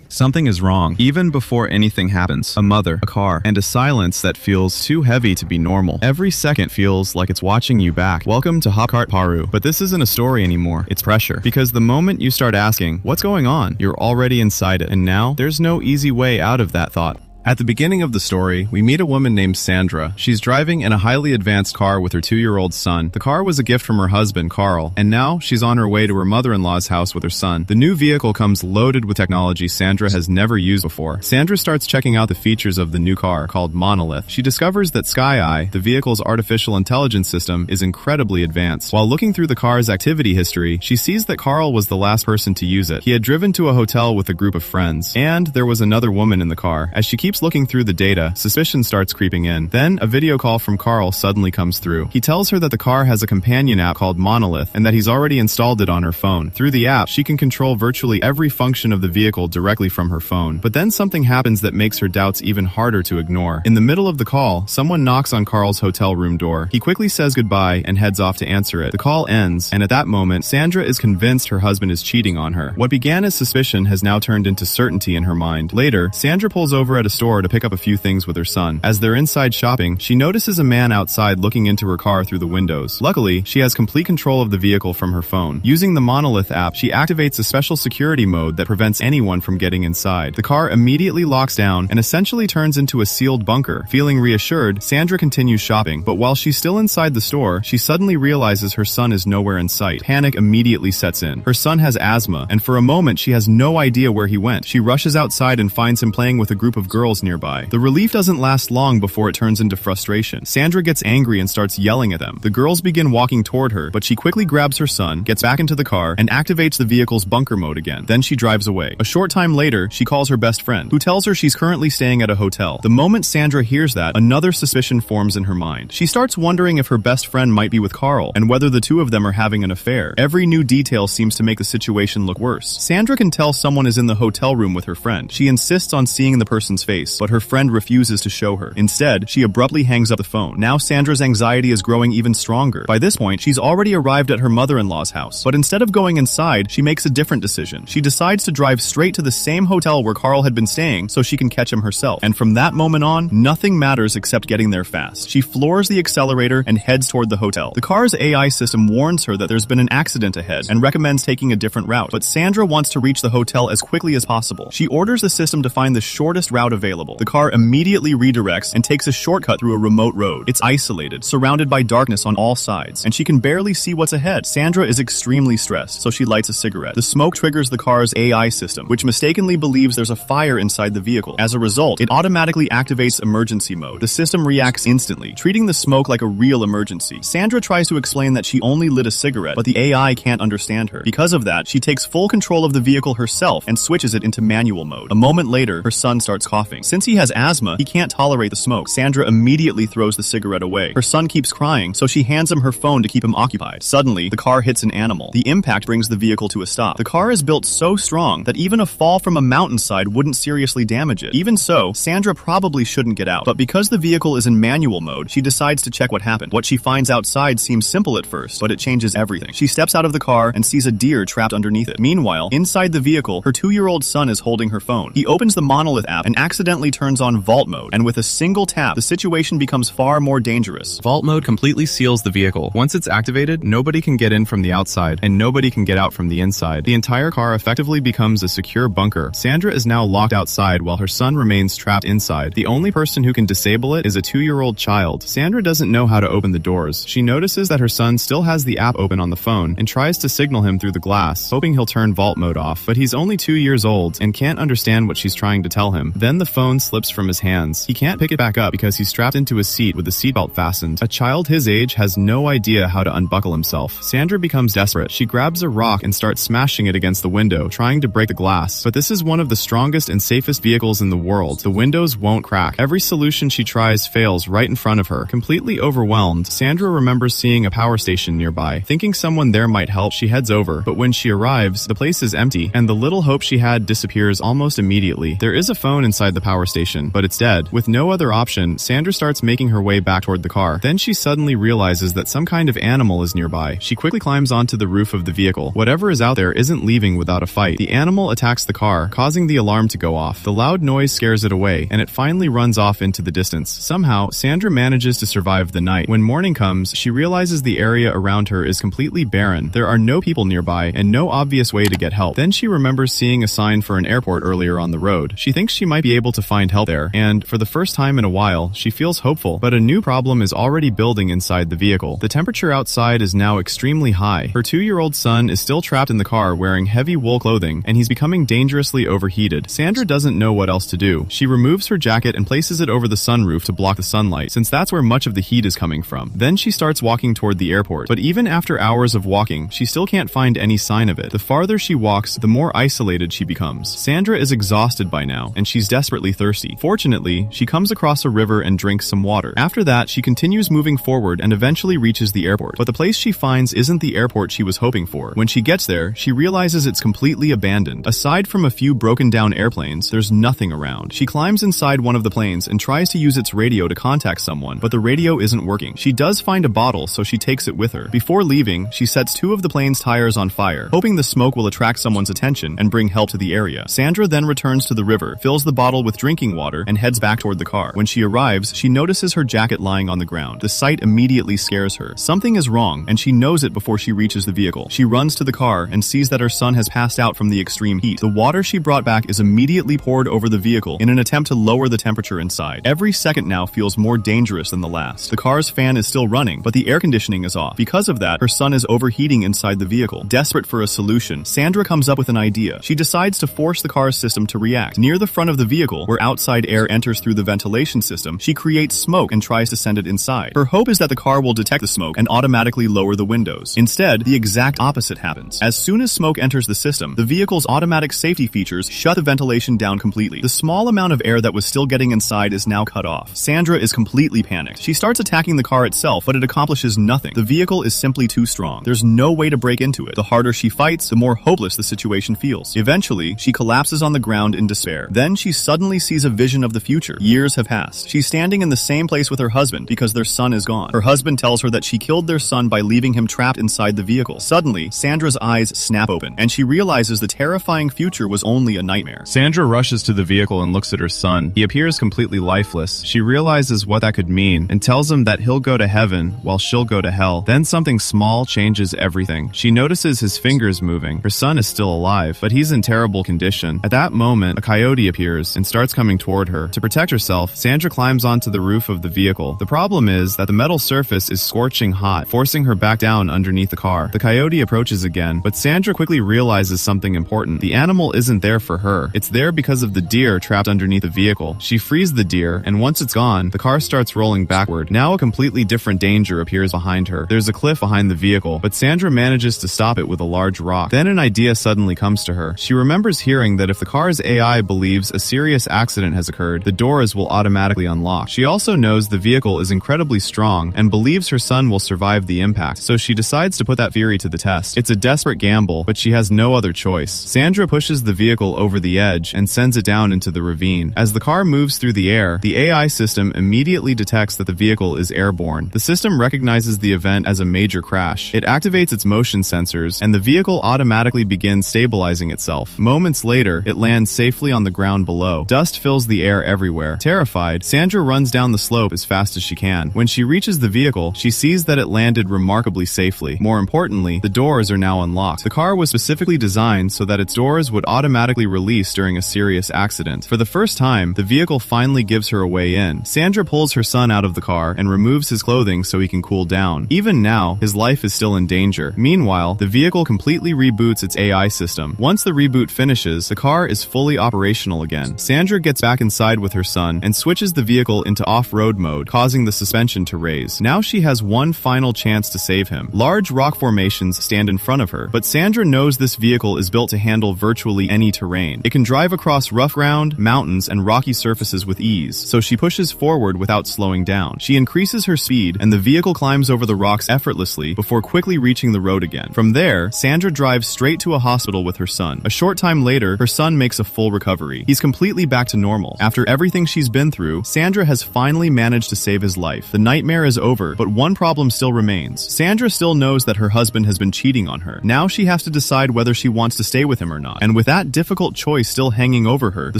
Something is wrong. Even before anything happens, a mother, a car, and a silence that feels too heavy to be normal. Every second feels like it's watching you back. Welcome to Hopkart Paru. But this isn't a story anymore. It's pressure. Because the moment you start asking, what's going on? You're already inside it. And now, there's no easy way out of that thought. At the beginning of the story, we meet a woman named Sandra. She's driving in a highly advanced car with her 2-year-old son. The car was a gift from her husband, Carl, and now she's on her way to her mother-in-law's house with her son. The new vehicle comes loaded with technology Sandra has never used before. Sandra starts checking out the features of the new car, called Monolith. She discovers that SkyEye, the vehicle's artificial intelligence system, is incredibly advanced. While looking through the car's activity history, she sees that Carl was the last person to use it. He had driven to a hotel with a group of friends, and there was another woman in the car. As she keeps looking through the data, suspicion starts creeping in. Then, a video call from Carl suddenly comes through. He tells her that the car has a companion app called Monolith, and that he's already installed it on her phone. Through the app, she can control virtually every function of the vehicle directly from her phone. But then something happens that makes her doubts even harder to ignore. In the middle of the call, someone knocks on Carl's hotel room door. He quickly says goodbye and heads off to answer it. The call ends, and at that moment, Sandra is convinced her husband is cheating on her. What began as suspicion has now turned into certainty in her mind. Later, Sandra pulls over at a store to pick up a few things with her son. As they're inside shopping, she notices a man outside looking into her car through the windows. Luckily, she has complete control of the vehicle from her phone. Using the Monolith app, she activates a special security mode that prevents anyone from getting inside. The car immediately locks down and essentially turns into a sealed bunker. Feeling reassured, Sandra continues shopping, but while she's still inside the store, she suddenly realizes her son is nowhere in sight. Panic immediately sets in. Her son has asthma, and for a moment she has no idea where he went. She rushes outside and finds him playing with a group of girls nearby. The relief doesn't last long before it turns into frustration. Sandra gets angry and starts yelling at them. The girls begin walking toward her, but she quickly grabs her son, gets back into the car, and activates the vehicle's bunker mode again. Then she drives away. A short time later, she calls her best friend, who tells her she's currently staying at a hotel. The moment Sandra hears that, another suspicion forms in her mind. She starts wondering if her best friend might be with Carl, and whether the two of them are having an affair. Every new detail seems to make the situation look worse. Sandra can tell someone is in the hotel room with her friend. She insists on seeing the person's face, but her friend refuses to show her. Instead, she abruptly hangs up the phone. Now Sandra's anxiety is growing even stronger. By this point, she's already arrived at her mother-in-law's house. But instead of going inside, she makes a different decision. She decides to drive straight to the same hotel where Carl had been staying so she can catch him herself. And from that moment on, nothing matters except getting there fast. She floors the accelerator and heads toward the hotel. The car's AI system warns her that there's been an accident ahead and recommends taking a different route. But Sandra wants to reach the hotel as quickly as possible. She orders the system to find the shortest route available. The car immediately redirects and takes a shortcut through a remote road. It's isolated, surrounded by darkness on all sides, and she can barely see what's ahead. Sandra is extremely stressed, so she lights a cigarette. The smoke triggers the car's AI system, which mistakenly believes there's a fire inside the vehicle. As a result, it automatically activates emergency mode. The system reacts instantly, treating the smoke like a real emergency. Sandra tries to explain that she only lit a cigarette, but the AI can't understand her. Because of that, she takes full control of the vehicle herself and switches it into manual mode. A moment later, her son starts coughing. Since he has asthma, he can't tolerate the smoke. Sandra immediately throws the cigarette away. Her son keeps crying, so she hands him her phone to keep him occupied. Suddenly, the car hits an animal. The impact brings the vehicle to a stop. The car is built so strong that even a fall from a mountainside wouldn't seriously damage it. Even so, Sandra probably shouldn't get out. But because the vehicle is in manual mode, she decides to check what happened. What she finds outside seems simple at first, but it changes everything. She steps out of the car and sees a deer trapped underneath it. Meanwhile, inside the vehicle, her 2-year-old son is holding her phone. He opens the Monolith app and accidentally turns on vault mode, and with a single tap, the situation becomes far more dangerous. Vault mode completely seals the vehicle. Once it's activated, nobody can get in from the outside, and nobody can get out from the inside. The entire car effectively becomes a secure bunker. Sandra is now locked outside while her son remains trapped inside. The only person who can disable it is a 2-year-old child. Sandra doesn't know how to open the doors. She notices that her son still has the app open on the phone and tries to signal him through the glass, hoping he'll turn vault mode off. But he's only 2 years old and can't understand what she's trying to tell him. Then the phone slips from his hands. He can't pick it back up because he's strapped into a seat with the seatbelt fastened. A child his age has no idea how to unbuckle himself. Sandra becomes desperate. She grabs a rock and starts smashing it against the window, trying to break the glass. But this is one of the strongest and safest vehicles in the world. The windows won't crack. Every solution she tries fails right in front of her. Completely overwhelmed, Sandra remembers seeing a power station nearby. Thinking someone there might help, she heads over. But when she arrives, the place is empty, and the little hope she had disappears almost immediately. There is a phone inside the power station, but it's dead. With no other option, Sandra starts making her way back toward the car. Then she suddenly realizes that some kind of animal is nearby. She quickly climbs onto the roof of the vehicle. Whatever is out there isn't leaving without a fight. The animal attacks the car, causing the alarm to go off. The loud noise scares it away, and it finally runs off into the distance. Somehow, Sandra manages to survive the night. When morning comes, she realizes the area around her is completely barren. There are no people nearby, and no obvious way to get help. Then she remembers seeing a sign for an airport earlier on the road. She thinks she might be able to find help there, and for the first time in a while, she feels hopeful. But a new problem is already building inside the vehicle. The temperature outside is now extremely high. Her 2-year-old son is still trapped in the car wearing heavy wool clothing, and he's becoming dangerously overheated. Sandra doesn't know what else to do. She removes her jacket and places it over the sunroof to block the sunlight, since that's where much of the heat is coming from. Then she starts walking toward the airport, but even after hours of walking, she still can't find any sign of it. The farther she walks, the more isolated she becomes. Sandra is exhausted by now, and she's desperately thirsty. Fortunately, she comes across a river and drinks some water. After that, she continues moving forward and eventually reaches the airport. But the place she finds isn't the airport she was hoping for. When she gets there, she realizes it's completely abandoned. Aside from a few broken down airplanes, there's nothing around. She climbs inside one of the planes and tries to use its radio to contact someone, but the radio isn't working. She does find a bottle, so she takes it with her. Before leaving, she sets 2 of the plane's tires on fire, hoping the smoke will attract someone's attention and bring help to the area. Sandra then returns to the river, fills the bottle with drinking water, and heads back toward the car. When she arrives, she notices her jacket lying on the ground. The sight immediately scares her. Something is wrong, and she knows it before she reaches the vehicle. She runs to the car and sees that her son has passed out from the extreme heat. The water she brought back is immediately poured over the vehicle in an attempt to lower the temperature inside. Every second now feels more dangerous than the last. The car's fan is still running, but the air conditioning is off. Because of that, her son is overheating inside the vehicle. Desperate for a solution, Sandra comes up with an idea. She decides to force the car's system to react. Near the front of the vehicle, where outside air enters through the ventilation system, she creates smoke and tries to send it inside. Her hope is that the car will detect the smoke and automatically lower the windows. Instead, the exact opposite happens. As soon as smoke enters the system, the vehicle's automatic safety features shut the ventilation down completely. The small amount of air that was still getting inside is now cut off. Sandra is completely panicked. She starts attacking the car itself, but it accomplishes nothing. The vehicle is simply too strong. There's no way to break into it. The harder she fights, the more hopeless the situation feels. Eventually, she collapses on the ground in despair. Then she suddenly sees a vision of the future. Years have passed. She's standing in the same place with her husband because their son is gone. Her husband tells her that she killed their son by leaving him trapped inside the vehicle. Suddenly, Sandra's eyes snap open, and she realizes the terrifying future was only a nightmare. Sandra rushes to the vehicle and looks at her son. He appears completely lifeless. She realizes what that could mean and tells him that he'll go to heaven while she'll go to hell. Then something small changes everything. She notices his fingers moving. Her son is still alive, but he's in terrible condition. At that moment, a coyote appears and starts coming toward her. To protect herself, Sandra climbs onto the roof of the vehicle. The problem is that the metal surface is scorching hot, forcing her back down underneath the car. The coyote approaches again, but Sandra quickly realizes something important. The animal isn't there for her. It's there because of the deer trapped underneath the vehicle. She frees the deer, and once it's gone, the car starts rolling backward. Now a completely different danger appears behind her. There's a cliff behind the vehicle, but Sandra manages to stop it with a large rock. Then an idea suddenly comes to her. She remembers hearing that if the car's AI believes a serious accident has occurred, the doors will automatically unlock. She also knows the vehicle is incredibly strong and believes her son will survive the impact, so she decides to put that theory to the test. It's a desperate gamble, but she has no other choice. Sandra pushes the vehicle over the edge and sends it down into the ravine. As the car moves through the air, the AI system immediately detects that the vehicle is airborne. The system recognizes the event as a major crash. It activates its motion sensors, and the vehicle automatically begins stabilizing itself. Moments later, it lands safely on the ground below. Dust fills the air everywhere. Terrified, Sandra runs down the slope as fast as she can. When she reaches the vehicle, she sees that it landed remarkably safely. More importantly, the doors are now unlocked. The car was specifically designed so that its doors would automatically release during a serious accident. For the first time, the vehicle finally gives her a way in. Sandra pulls her son out of the car and removes his clothing so he can cool down. Even now, his life is still in danger. Meanwhile, the vehicle completely reboots its AI system. Once the reboot finishes, the car is fully operational again. Sandra gets back inside with her son and switches the vehicle into off-road mode, causing the suspension to raise. Now she has one final chance to save him. Large rock formations stand in front of her, but Sandra knows this vehicle is built to handle virtually any terrain. It can drive across rough ground, mountains, and rocky surfaces with ease, so she pushes forward without slowing down. She increases her speed, and the vehicle climbs over the rocks effortlessly before quickly reaching the road again. From there, Sandra drives straight to a hospital with her son. A short time later, her son makes a full recovery. He's completely back back to normal. After everything she's been through, Sandra has finally managed to save his life. The nightmare is over, but one problem still remains. Sandra still knows that her husband has been cheating on her. Now she has to decide whether she wants to stay with him or not. And with that difficult choice still hanging over her, the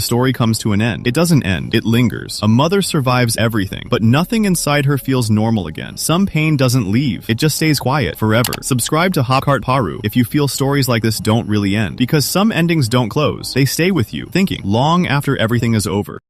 story comes to an end. It doesn't end, it lingers. A mother survives everything, but nothing inside her feels normal again. Some pain doesn't leave, it just stays quiet forever. Subscribe to Hopkart Paru if you feel stories like this don't really end, because some endings don't close. They stay with you, thinking, long after everything is over.